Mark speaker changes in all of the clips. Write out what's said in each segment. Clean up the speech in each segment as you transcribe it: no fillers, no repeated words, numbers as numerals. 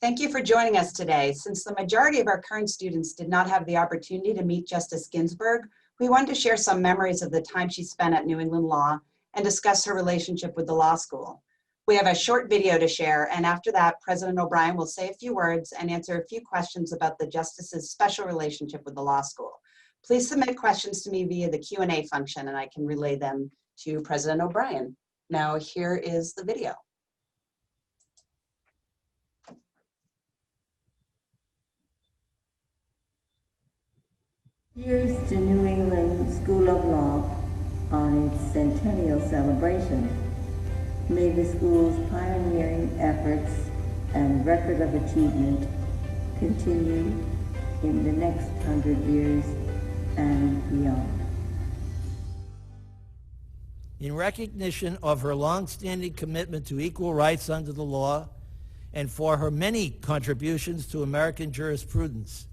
Speaker 1: Thank you for joining us today. Since the majority of our current students did not have the opportunity to meet Justice Ginsburg, we wanted to share some memories of the time she spent at New England Law and discuss her relationship with the law school. We have a short video to share, and after that, President OBrien will say a few words and answer a few questions about the Justice's special relationship with the law school. Please submit questions to me via the Q&A function, and I can relay them to President OBrien. Now, here is the video.
Speaker 2: Here's to New England School of Law on its centennial celebration. May the school's pioneering efforts and record of achievement continue in the next 100 years and beyond.
Speaker 3: In recognition of her long-standing commitment to equal rights under the law and for her many contributions to American jurisprudence,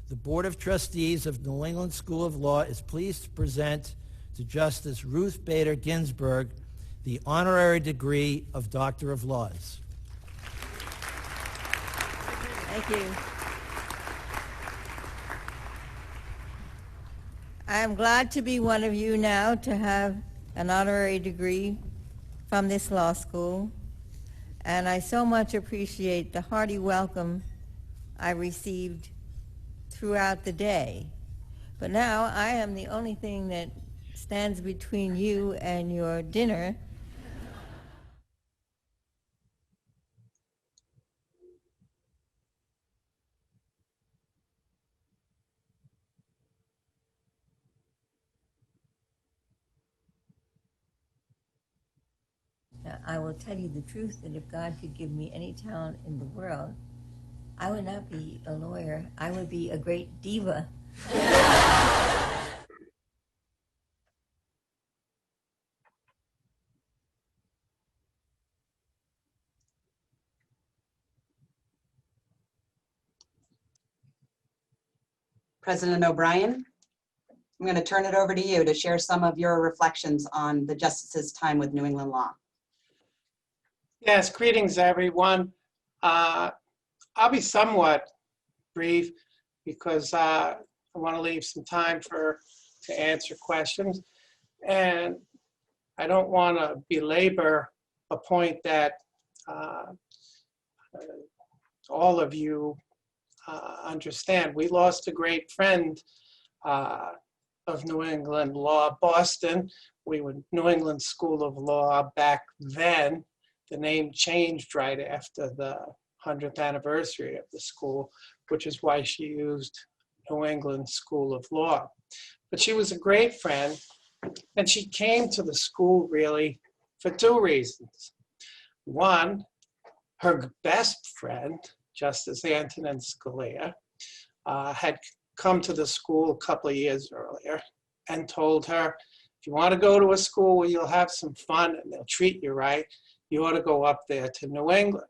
Speaker 3: the Board of Trustees of New England School of Law is pleased to present to Justice Ruth Bader Ginsburg the honorary degree of Doctor of Laws.
Speaker 2: Thank you. I am glad to be one of you now to have an honorary degree from this law school, and I so much appreciate the hearty welcome I received throughout the day. But now I am the only thing that stands between you and your dinner. Now, I will tell you the truth that if God could give me any talent in the world, I would not be a lawyer. I would be a great diva.
Speaker 1: President OBrien, I'm going to turn it over to you to share some of your reflections on the Justice's time with New England Law.
Speaker 4: Yes, greetings everyone. I'll be somewhat brief because I want to leave some time to answer questions. And I don't want to belabor a point that all of you understand. We lost a great friend of New England Law, Boston. We were New England School of Law back then. The name changed right after the 100th anniversary of the school, which is why she used New England School of Law. But she was a great friend, and she came to the school really for two reasons. One, her best friend, Justice Antonin Scalia, had come to the school a couple of years earlier and told her, if you want to go to a school where you'll have some fun and they'll treat you right, you ought to go up there to New England.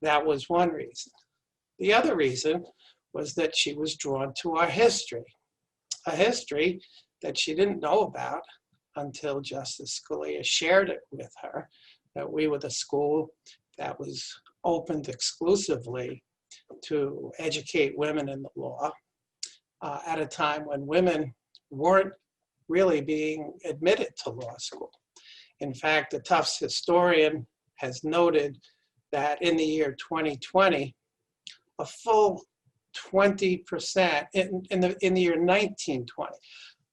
Speaker 4: That was one reason. The other reason was that she was drawn to our history, a history that she didn't know about until Justice Scalia shared it with her, that we were the school that was opened exclusively to educate women in the law at a time when women weren't really being admitted to law school. In fact, the Tufts historian has noted that in the year 2020, a full 20%, in the year 1920,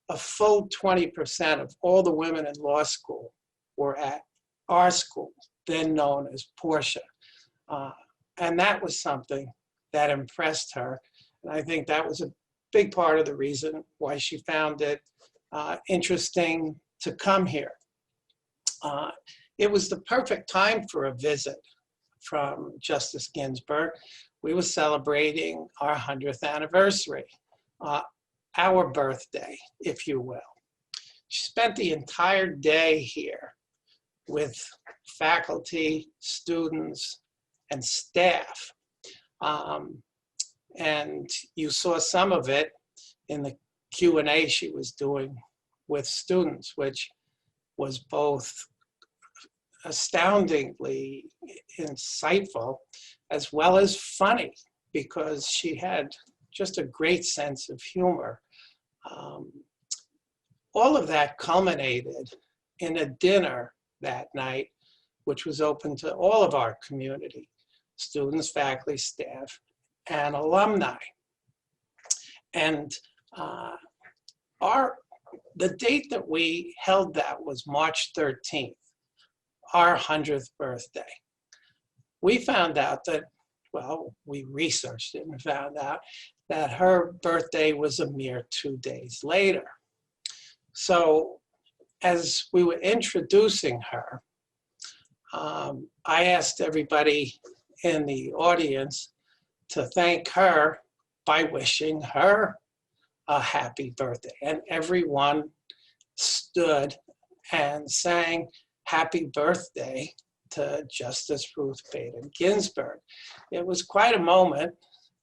Speaker 4: a full 20% of all the women in law school were at our school, then known as Portia. And that was something that impressed her. And I think that was a big part of the reason why she found it interesting to come here. It was the perfect time for a visit from Justice Ginsburg. We were celebrating our 100th anniversary, our birthday, if you will. She spent the entire day here with faculty, students, and staff. And you saw some of it in the Q&A she was doing with students, which was both astoundingly insightful as well as funny, because she had just a great sense of humor. All of that culminated in a dinner that night, which was open to all of our community, students, faculty, staff, and alumni. And the date that we held that was March 13th, our 100th birthday. We found out that, well, we researched it and found out that her birthday was a mere 2 days later. So as we were introducing her, I asked everybody in the audience to thank her by wishing her a happy birthday. And everyone stood and sang happy birthday to Justice Ruth Bader Ginsburg. It was quite a moment,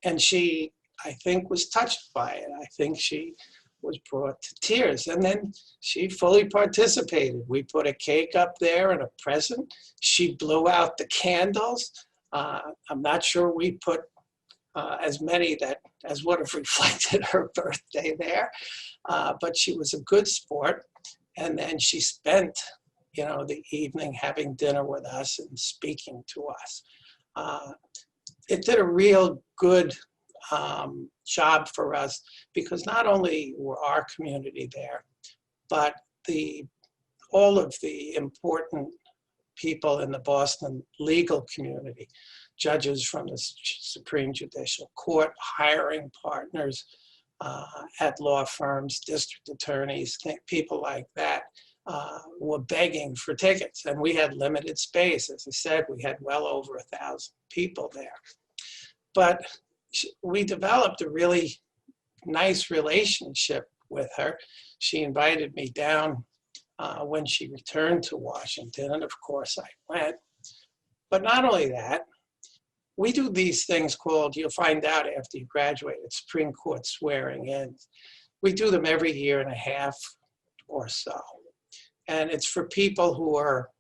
Speaker 4: and she, I think, was touched by it. I think she was brought to tears, and then she fully participated. We put a cake up there and a present. She blew out the candles. I'm not sure we put as many as would have reflected her birthday there, but she was a good sport. And then she spent, the evening having dinner with us and speaking to us. It did a real good job for us, because not only were our community there, but all of the important people in the Boston legal community, judges from the Supreme Judicial Court, hiring partners at law firms, district attorneys, people like that, were begging for tickets. And we had limited space. As I said, we had well over 1,000 people there. But we developed a really nice relationship with her. She invited me down when she returned to Washington, and of course I went. But not only that, we do these things called, you'll find out after you graduate, it's Supreme Court swearing in. We do them every year and a half or so. And it's for people who are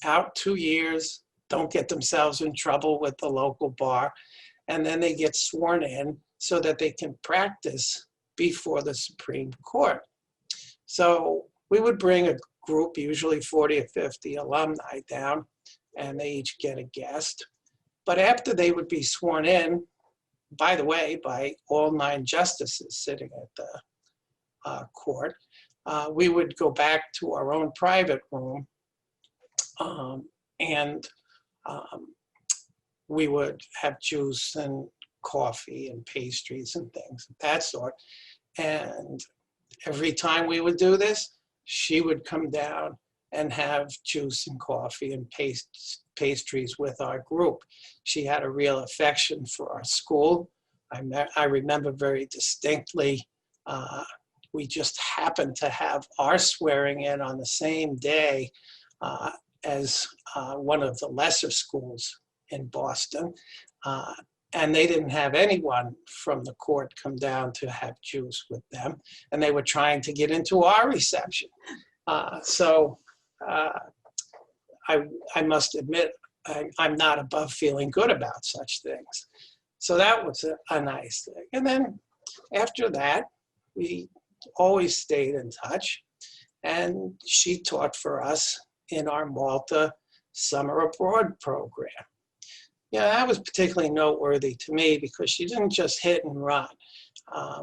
Speaker 4: out 2 years, don't get themselves in trouble with the local bar, and then they get sworn in so that they can practice before the Supreme Court. So we would bring a group, usually 40 or 50 alumni down, and they each get a guest. But after they would be sworn in, by the way, by all 9 justices sitting at the court, we would go back to our own private room, and we would have juice and coffee and pastries and things of that sort. And every time we would do this, she would come down and have juice and coffee and pastries with our group. She had a real affection for our school. I remember very distinctly, we just happened to have our swearing in on the same day as one of the lesser schools in Boston. And they didn't have anyone from the court come down to have juice with them. And they were trying to get into our reception. So I must admit, I'm not above feeling good about such things. So that was a nice thing. And then after that, we always stayed in touch. And she taught for us in our Malta Summer Abroad program. Yeah, that was particularly noteworthy to me because she didn't just hit and run.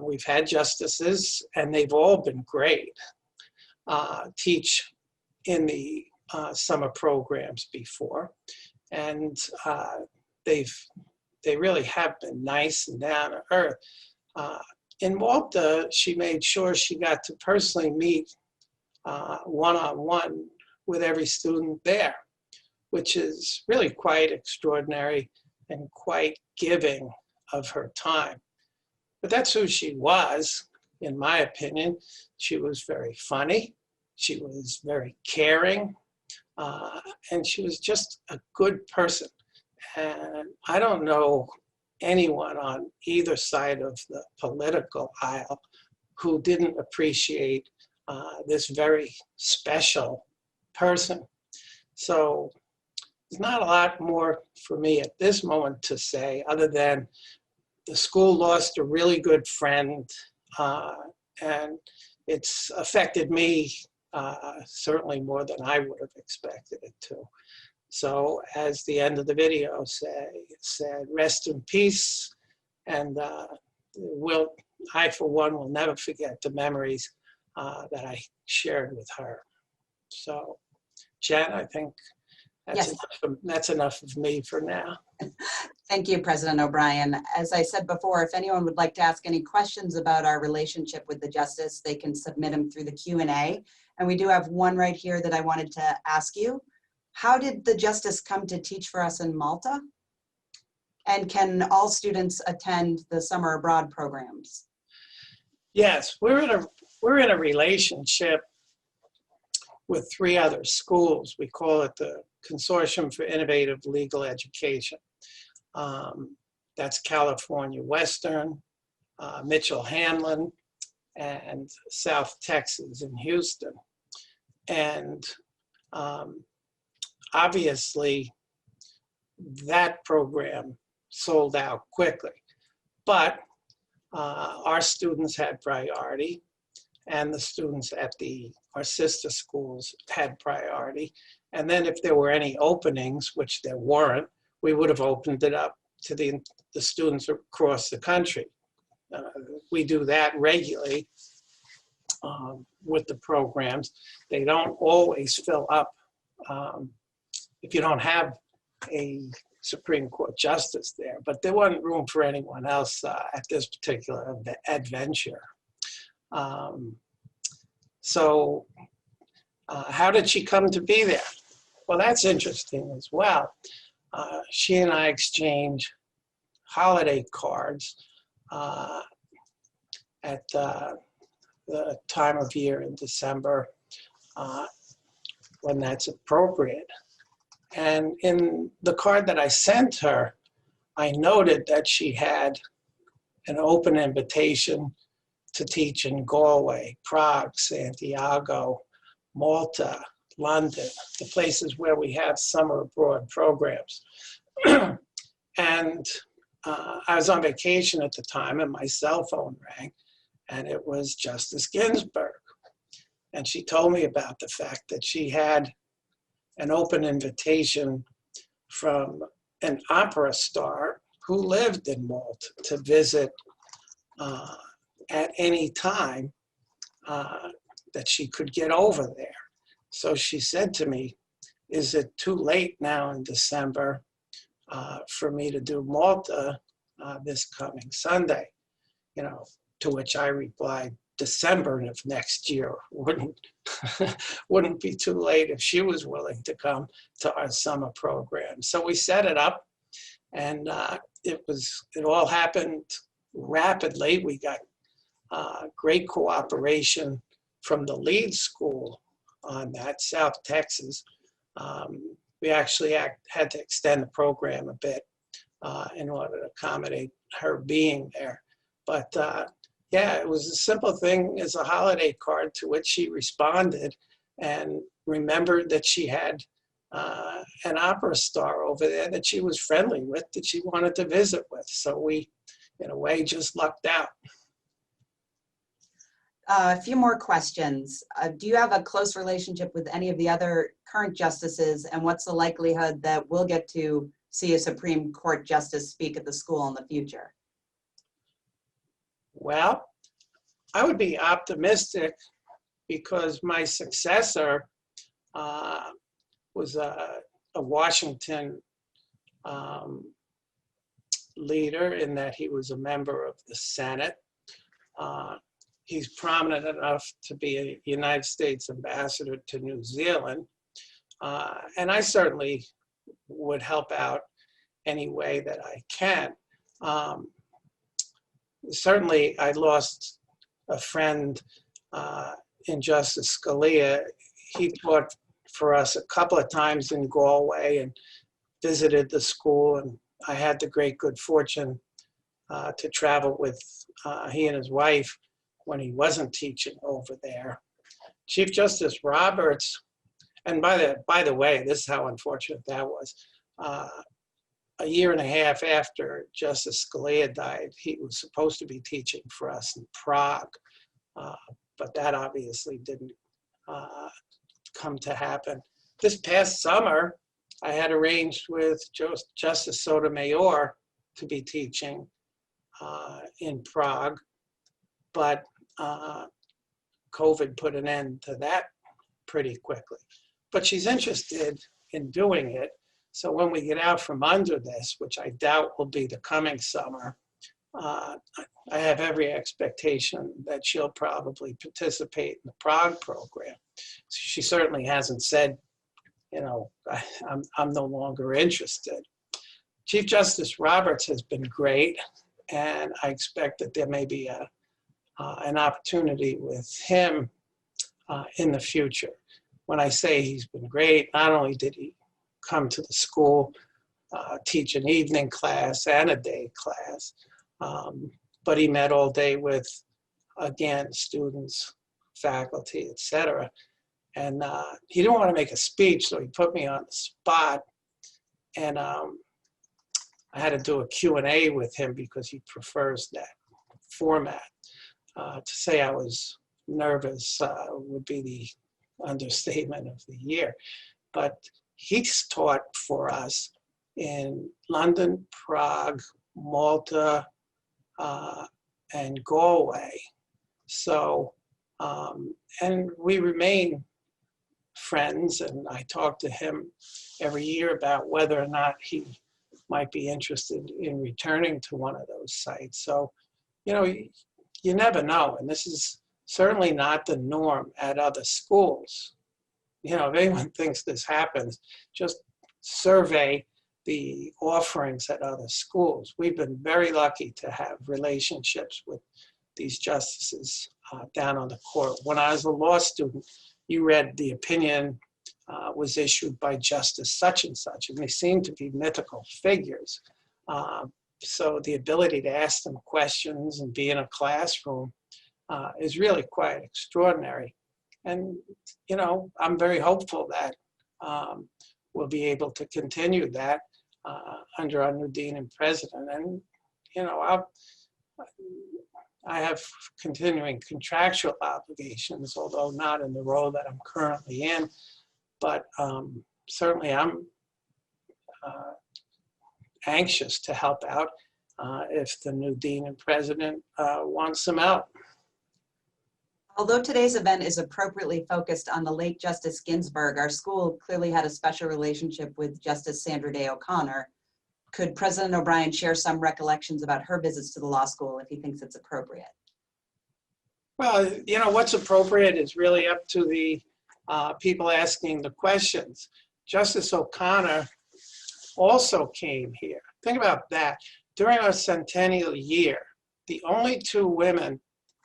Speaker 4: We've had justices, and they've all been great, teach in the summer programs before. And they really have been nice and down to earth. In Malta, she made sure she got to personally meet one-on-one with every student there, which is really quite extraordinary and quite giving of her time. But that's who she was, in my opinion. She was very funny, she was very caring, and she was just a good person. And I don't know anyone on either side of the political aisle who didn't appreciate this very special person. So there's not a lot more for me at this moment to say, other than the school lost a really good friend, and it's affected me certainly more than I would have expected it to. So as the end of the video said, rest in peace, and I, for one, will never forget the memories that I shared with her. So, Jen, I think that's enough of me for now.
Speaker 1: Thank you, President O'Brien. As I said before, if anyone would like to ask any questions about our relationship with the Justice, they can submit them through the Q&A. And we do have one right here that I wanted to ask you. How did the Justice come to teach for us in Malta? And can all students attend the summer abroad programs?
Speaker 4: Yes, we're in a relationship with 3 other schools. We call it the Consortium for Innovative Legal Education. That's California Western, Mitchell Hanlon, and South Texas in Houston. And obviously, that program sold out quickly. But our students had priority, and the students at our sister schools had priority. And then if there were any openings, which there weren't, we would have opened it up to the students across the country. We do that regularly with the programs. They don't always fill up if you don't have a Supreme Court justice there, but there wasn't room for anyone else at this particular adventure. So how did she come to be there? Well, that's interesting as well. She and I exchange holiday cards at the time of year in December when that's appropriate. And in the card that I sent her, I noted that she had an open invitation to teach in Galway, Prague, Santiago, Malta, London, the places where we have summer abroad programs. And I was on vacation at the time, and my cell phone rang, and it was Justice Ginsburg. And she told me about the fact that she had an open invitation from an opera star who lived in Malta to visit at any time that she could get over there. So she said to me, is it too late now in December for me to do Malta this coming Sunday? You know, to which I replied, December of next year wouldn't be too late if she was willing to come to our summer program. So we set it up, and it all happened rapidly. We got great cooperation from the lead school on that, South Texas. We actually had to extend the program a bit in order to accommodate her being there. But yeah, it was a simple thing as a holiday card, to which she responded and remembered that she had an opera star over there that she was friendly with, that she wanted to visit with. So we, in a way, just lucked out.
Speaker 1: A few more questions. Do you have a close relationship with any of the other current justices, and what's the likelihood that we'll get to see a Supreme Court justice speak at the school in the future? Well,
Speaker 4: I would be optimistic because my successor was a Washington leader in that he was a member of the Senate. He's prominent enough to be a United States ambassador to New Zealand. And I certainly would help out any way that I can. Certainly, I lost a friend in Justice Scalia. He taught for us a couple of times in Galway and visited the school, and I had the great good fortune to travel with he and his wife when he wasn't teaching over there. Chief Justice Roberts And by the way, this is how unfortunate that was. A year and a half after Justice Scalia died, he was supposed to be teaching for us in Prague, but that obviously didn't come to happen. This past summer, I had arranged with Justice Sotomayor to be teaching in Prague, but COVID put an end to that pretty quickly. But she's interested in doing it. So when we get out from under this, which I doubt will be the coming summer, I have every expectation that she'll probably participate in the Prague program. She certainly hasn't said, you know, I'm no longer interested. Chief Justice Roberts has been great, and I expect that there may be an opportunity with him in the future. When I say he's been great, not only did he come to the school, teach an evening class and a day class, but he met all day with, again, students, faculty, etc. And he didn't want to make a speech, so he put me on the spot. And I had to do a Q&A with him because he prefers that format. To say I was nervous would be the understatement of the year. But he's taught for us in London, Prague, Malta, and Galway. So, and we remain friends, and I talk to him every year about whether or not he might be interested in returning to one of those sites. So, you know, you never know, and this is certainly not the norm at other schools. You know, if anyone thinks this happens, just survey the offerings at other schools. We've been very lucky to have relationships with these justices down on the court. When I was a law student, you read the opinion was issued by Justice such and such, and they seem to be mythical figures. So the ability to ask them questions and be in a classroom is really quite extraordinary. And, you know, I'm very hopeful that we'll be able to continue that under our new dean and president. And, you know, I have continuing contractual obligations, although not in the role that I'm currently in. But certainly I'm anxious to help out if the new dean and president wants some help.
Speaker 1: Although today's event is appropriately focused on the late Justice Ginsburg, our school clearly had a special relationship with Justice Sandra Day O'Connor. Could President O'Brien share some recollections about her visits to the law school if he thinks it's appropriate?
Speaker 4: Well, you know, what's appropriate is really up to the people asking the questions. Justice O'Connor also came here. Think about that. During our centennial year, the only two women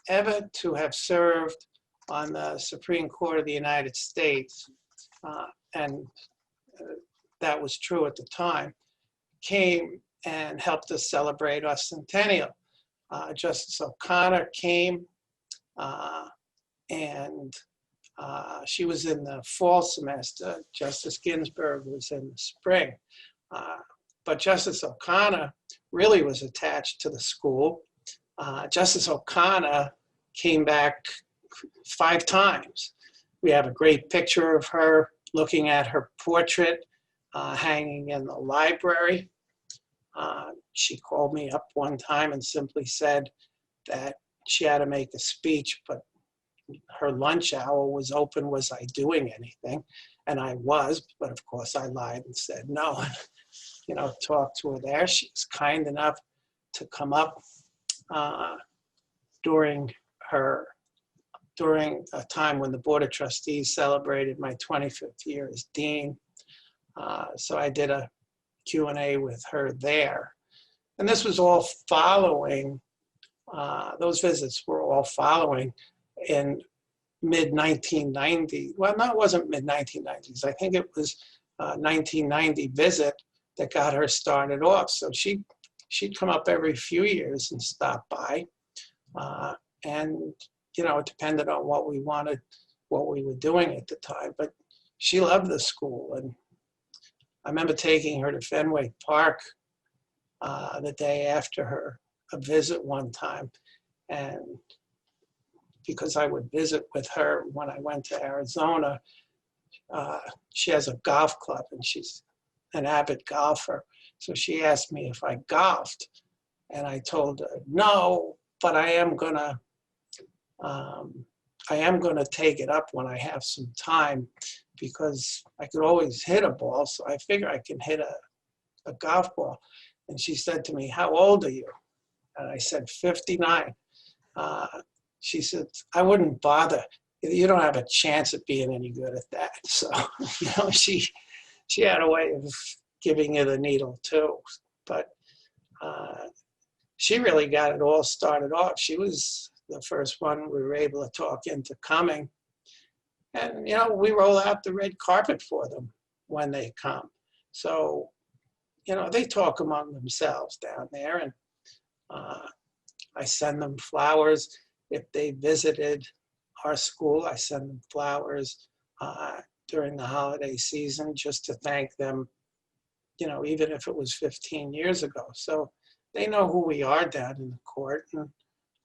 Speaker 4: ever to have served on the Supreme Court of the United States, and that was true at the time, came and helped us celebrate our centennial. Justice O'Connor came, and she was in the fall semester. Justice Ginsburg was in the spring. But Justice O'Connor really was attached to the school. Justice O'Connor came back 5 times. We have a great picture of her looking at her portrait hanging in the library. She called me up one time and simply said that she had to make a speech, but her lunch hour was open. Was I doing anything? And I was, but of course I lied and said no. You know, talked to her there. She was kind enough to come up during a time when the Board of Trustees celebrated my 25th year as dean. So I did a Q&A with her there. And this was all following, those visits were all following in mid-1990. Well, no, it wasn't mid-1990s. I think it was 1990 visit that got her started off. So she'd come up every few years and stop by. And, you know, it depended on what we wanted, what we were doing at the time. But she loved the school. And I remember taking her to Fenway Park the day after a visit one time. And because I would visit with her when I went to Arizona, she has a golf club and she's an avid golfer. So she asked me if I golfed. And I told her, no, but I am gonna take it up when I have some time, because I could always hit a ball. So I figure I can hit a golf ball. And she said to me, how old are you? And I said, 59. She said, I wouldn't bother. You don't have a chance at being any good at that. So, she had a way of giving you the needle too. But she really got it all started off. She was the first one we were able to talk into coming. And, we roll out the red carpet for them when they come. So, they talk among themselves down there. And I send them flowers. If they visited our school, I send them flowers during the holiday season just to thank them, even if it was 15 years ago. So they know who we are down in the court. And,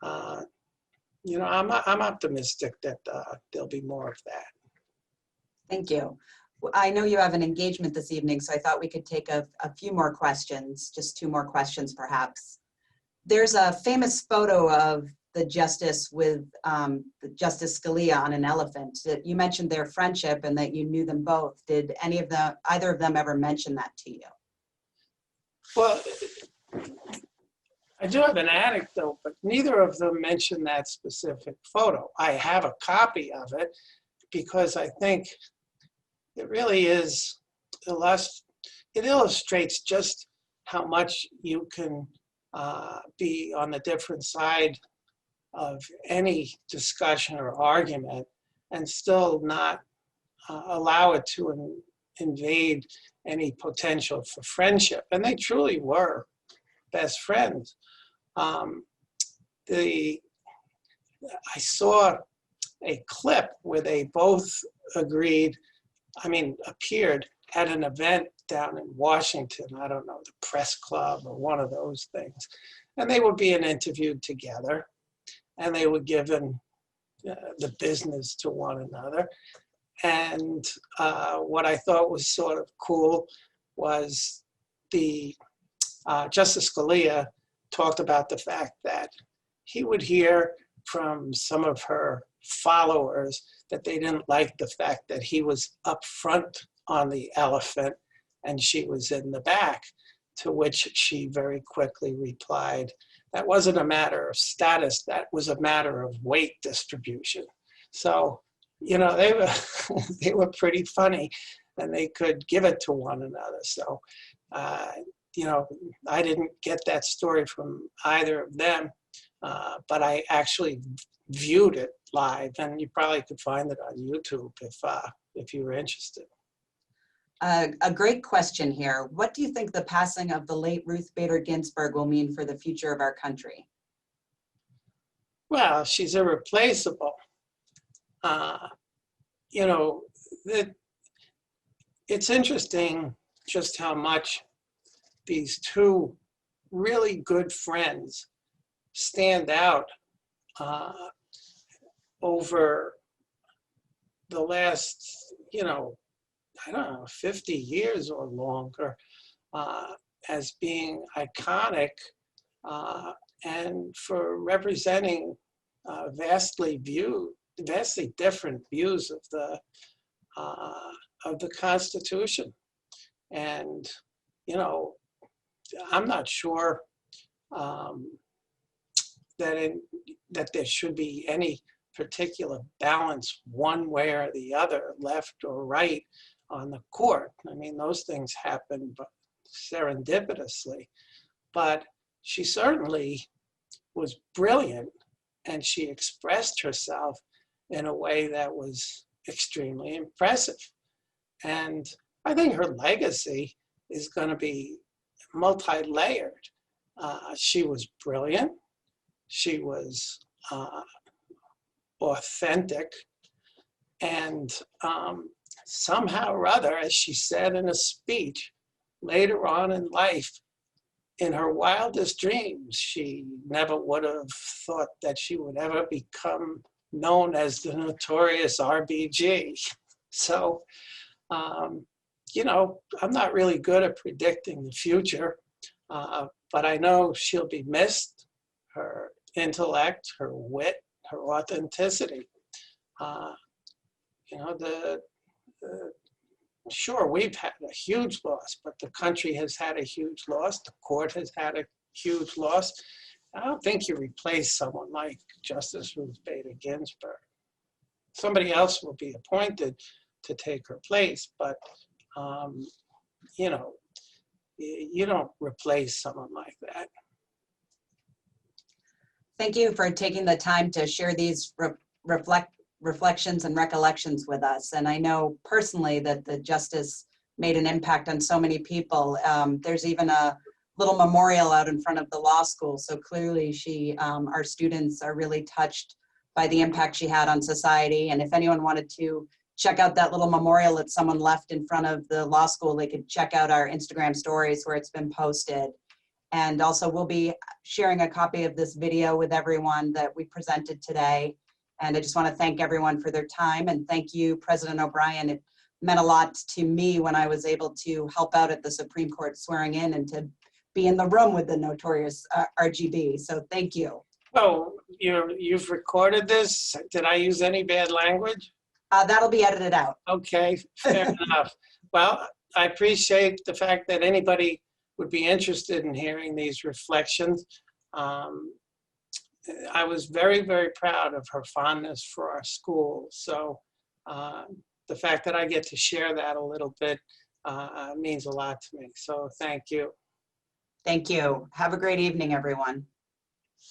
Speaker 4: I'm optimistic that there'll be more of that.
Speaker 1: Thank you. I know you have an engagement this evening, so I thought we could take a few more questions, just 2 more questions perhaps. There's a famous photo of the justice with Justice Scalia on an elephant. You mentioned their friendship and that you knew them both. Did either of them ever mention that to you?
Speaker 4: Well, I do have an anecdote, but neither of them mentioned that specific photo. I have a copy of it because I think it really is, it illustrates just how much you can be on the different side of any discussion or argument and still not allow it to invade any potential for friendship. And they truly were best friends. I saw a clip where they both appeared at an event down in Washington, I don't know, the press club or one of those things. And they were being interviewed together and they were given the business to one another. And what I thought was sort of cool was Justice Scalia talked about the fact that he would hear from some of her followers that they didn't like the fact that he was up front on the elephant and she was in the back, to which she very quickly replied, that wasn't a matter of status, that was a matter of weight distribution. So, they were pretty funny and they could give it to one another. So, I didn't get that story from either of them, but I actually viewed it live, and you probably could find it on YouTube if you were interested.
Speaker 1: A great question here. What do you think the passing of the late Ruth Bader Ginsburg will mean for the future of our country?
Speaker 4: Well, she's irreplaceable. It's interesting just how much these two really good friends stand out over the last, 50 years or longer as being iconic and for representing vastly different views of the Constitution. And, I'm not sure that there should be any particular balance one way or the other, left or right, on the court. I mean, those things happen serendipitously, but she certainly was brilliant and she expressed herself in a way that was extremely impressive. And I think her legacy is going to be multi-layered. She was brilliant. She was authentic. And somehow or other, as she said in a speech later on in life, in her wildest dreams, she never would have thought that she would ever become known as the notorious RBG. So, you know, I'm not really good at predicting the future, but I know she'll be missed, her intellect, her wit, her authenticity. You know, sure, we've had a huge loss, but the country has had a huge loss. The court has had a huge loss. I don't think you replace someone like Justice Ruth Bader Ginsburg. Somebody else will be appointed to take her place, but you know, you don't replace someone like that.
Speaker 1: Thank you for taking the time to share these reflections and recollections with us. And I know personally that the justice made an impact on so many people. There's even a little memorial out in front of the law school. So clearly our students are really touched by the impact she had on society. And if anyone wanted to check out that little memorial that someone left in front of the law school, they could check out our Instagram stories where it's been posted. And also we'll be sharing a copy of this video with everyone that we presented today. And I just want to thank everyone for their time, and thank you, President OBrien. It meant a lot to me when I was able to help out at the Supreme Court swearing in and to be in the room with the notorious RGB. So thank you.
Speaker 4: Oh, you've recorded this? Did I use any bad language?
Speaker 1: That'll be edited out.
Speaker 4: Okay, fair enough. Well, I appreciate the fact that anybody would be interested in hearing these reflections. I was very, very proud of her fondness for our school. So the fact that I get to share that a little bit means a lot to me. So thank you.
Speaker 1: Thank you. Have a great evening, everyone.